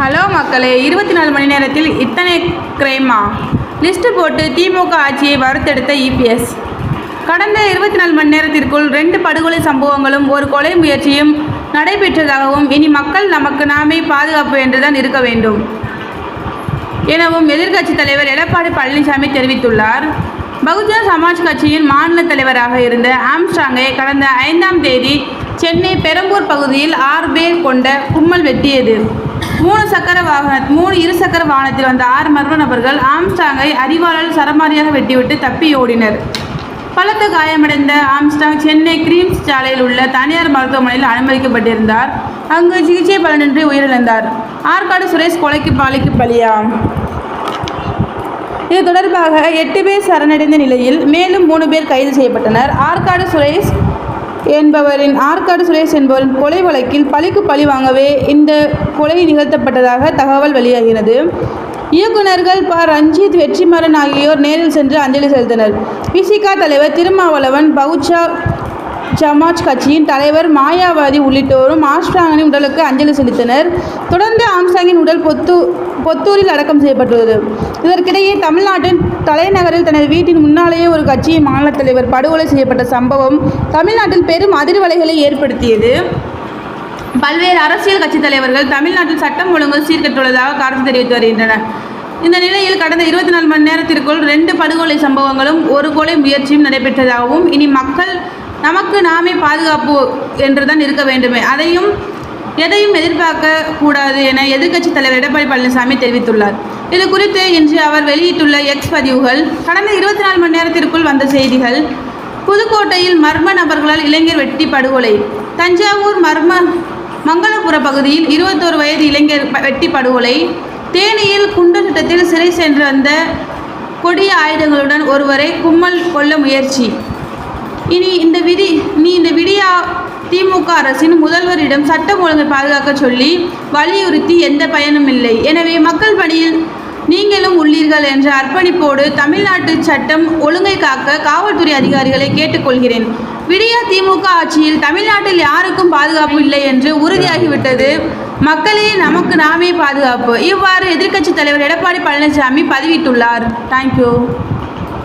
Hello மக்களே, 24 மணி நேரத்தில் இத்தனை கிரைமா? லிஸ்ட் போட்டு திமுக ஆட்சியை வறுத்தெடுத்த இபிஎஸ். கடந்த 24 மணி நேரத்திற்குள் 2 படுகொலை சம்பவங்களும் ஒரு கொலை முயற்சியும் நடைபெற்றதாகவும், இனி மக்கள் நமக்கு நாமே பாதுகாப்பு என்றுதான் இருக்க வேண்டும் எனவும் எதிர்க்கட்சி தலைவர் எடப்பாடி பழனிசாமி தெரிவித்துள்ளார். பகுஜன் சமாஜ் கட்சியின் மாநில தலைவராக இருந்த ஆம்ஸ்ட்ராங்கை கடந்த 5ஆம் தேதி சென்னை பெரம்பூர் பகுதியில் 6 பேர் கொண்ட கும்பல் வெட்டியது. 3 இருசக்கர வாகனத்தில் வந்த 6 மர்ம நபர்கள் ஆம்ஸ்ட்ராங்கை அரிவாளால் சரமாரியாக வெட்டிவிட்டு தப்பி ஓடினர். பலத்த காயமடைந்த ஆம்ஸ்ட்ராங் சென்னை கிரீம்ஸ் சாலையில் உள்ள தனியார் மருத்துவமனையில் அனுமதிக்கப்பட்டிருந்தார். அங்கு சிகிச்சை பலனின்றி உயிரிழந்தார். ஆற்காடு சுரேஷ் கொலைக்கு பலியா? இது தொடர்பாக 8 பேர் சரணடைந்த நிலையில் மேலும் 3 பேர் கைது செய்யப்பட்டனர். ஆற்காடு சுரேஷ் என்பவரின் கொலை வழக்கில் பழிக்கு பழி வாங்கவே இந்த கொலை நிகழ்த்தப்பட்டதாக தகவல் வெளியாகிறது. இயக்குநர்கள் ரஞ்சித், வெற்றிமாறன் ஆகியோர் நேரில் சென்று அஞ்சலி செலுத்தினர். விசிக தலைவர் திருமாவளவன், பகுஜன் சமாஜ் கட்சியின் தலைவர் மாயாவதி உள்ளிட்டோரும் ஆம்ஸ்ட்ராங்கின் உடலுக்கு அஞ்சலி செலுத்தினர். தொடர்ந்து ஆம்ஸ்ட்ராங்கின் உடல் பொத்தூரில் அடக்கம் செய்யப்பட்டுள்ளது. இதற்கிடையே தமிழ்நாட்டின் தலைநகரில் தனது வீட்டின் முன்னாலேயே ஒரு கட்சியின் மாநில தலைவர் படுகொலை செய்யப்பட்ட சம்பவம் தமிழ்நாட்டில் பெரும் அதிர்வலைகளை ஏற்படுத்தியது. பல்வேறு அரசியல் கட்சி தலைவர்கள் தமிழ்நாட்டில் சட்டம் ஒழுங்கு சீர்கெட்டுள்ளதாக கருத்து தெரிவித்து வருகின்றனர். இந்த நிலையில் கடந்த 24 மணி நேரத்திற்குள் 2 படுகொலை சம்பவங்களும் ஒரு கொலை முயற்சியும் நடைபெற்றதாகவும், இனி மக்கள் நமக்கு நாமே பாதுகாப்பு என்றுதான் இருக்க வேண்டுமே, எதையும் எதிர்பார்க்க கூடாது என எதிர்க்கட்சி தலைவர் எடப்பாடி பழனிசாமி தெரிவித்துள்ளார். இது குறித்து இன்று அவர் வெளியிட்டுள்ள எக்ஸ் பதிவுகள்: கடந்த 24 மணி நேரத்திற்குள் வந்த செய்திகள்: புதுக்கோட்டையில் மர்ம நபர்களால் இளைஞர் வெட்டி படுகொலை. தஞ்சாவூர் மங்களபுர பகுதியில் 21 வயது இளைஞர் வெட்டி படுகொலை. தேனியில் குண்டர் சட்டத்தில் சிறை சென்று வந்த கொடிய ஆயுதங்களுடன் ஒருவரை கும்பல் கொல்ல முயற்சி. இனி இந்த விடியா திமுக அரசின் முதல்வரிடம் சட்டம் ஒழுங்கை பாதுகாக்க சொல்லி வலியுறுத்தி எந்த பயனும் இல்லை. எனவே மக்கள் பணியில் நீங்களும் உள்ளீர்கள் என்ற அர்ப்பணிப்போடு தமிழ்நாட்டு சட்டம் ஒழுங்கை காக்க காவல்துறை அதிகாரிகளை கேட்டுக்கொள்கிறேன். விடியா திமுக ஆட்சியில் தமிழ்நாட்டில் யாருக்கும் பாதுகாப்பு இல்லை என்று உறுதியாகிவிட்டது. மக்களே நமக்கு நாமே பாதுகாப்பு. இவ்வாறு எதிர்க்கட்சி தலைவர் எடப்பாடி பழனிசாமி பதிவிட்டுள்ளார். தேங்க்யூ.